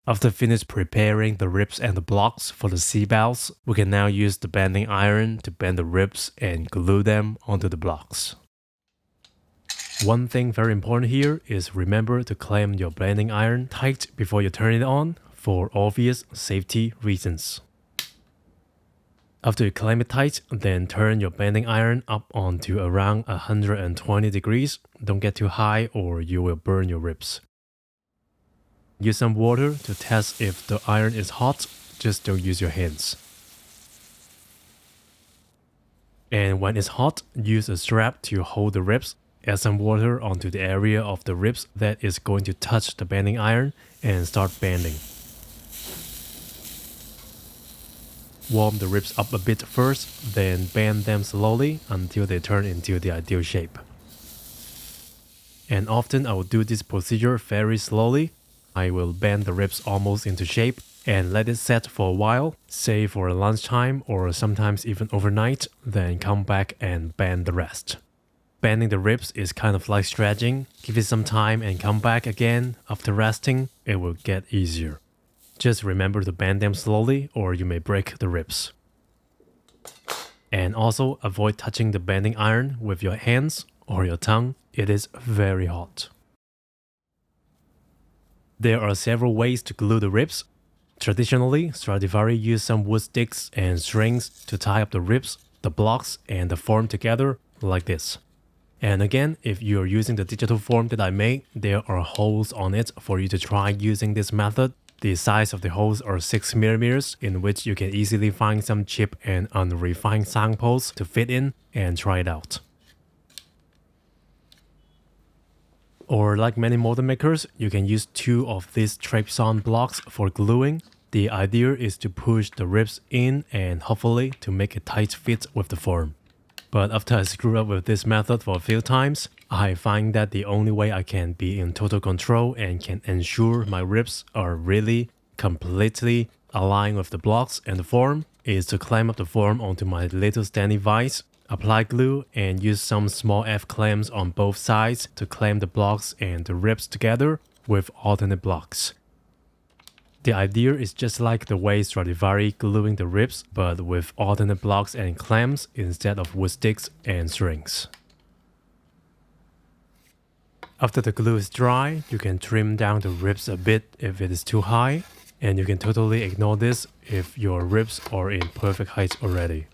After finished preparing the ribs and the blocks for the C Bouts, we can now use the bending iron to bend the ribs and glue them onto the blocks. One thing very important here is remember to clamp your bending iron tight before you turn it on for obvious safety reasons. After you clamp it tight, then turn your bending iron up onto around 120 degrees. Don't get too high or you will burn your ribs. Use some water to test if the iron is hot, just don't use your hands. And when it's hot, use a strap to hold the ribs. Add some water onto the area of the ribs that is going to touch the bending iron and start bending. Warm the ribs up a bit first, then bend them slowly until they turn into the ideal shape. And often I will do this procedure very slowly. I will bend the ribs almost into shape and let it set for a while, say for lunchtime or sometimes even overnight, then come back and bend the rest. Bending the ribs is kind of like stretching. Give it some time and come back again after resting. It will get easier. Just remember to bend them slowly or you may break the ribs. And also avoid touching the bending iron with your hands or your tongue. It is very hot. There are several ways to glue the ribs. Traditionally, Stradivari used some wood sticks and strings to tie up the ribs, the blocks, and the form together like this. And again, if you are using the digital form that I made, there are holes on it for you to try using this method. The size of the holes are 6mm, in which you can easily find some cheap and unrefined signposts to fit in and try it out. Or like many modern makers, you can use 2 of these trapezoid blocks for gluing. The idea is to push the ribs in and hopefully to make a tight fit with the form. But after I screw up with this method for a few times, I find that the only way I can be in total control and can ensure my ribs are really completely aligned with the blocks and the form is to clamp up the form onto my little standing vise. Apply glue and use some small F-clamps on both sides to clamp the blocks and the ribs together with alternate blocks. The idea is just like the way Stradivari gluing the ribs, but with alternate blocks and clamps instead of wood sticks and strings. After the glue is dry, you can trim down the ribs a bit if it is too high, and you can totally ignore this if your ribs are in perfect height already.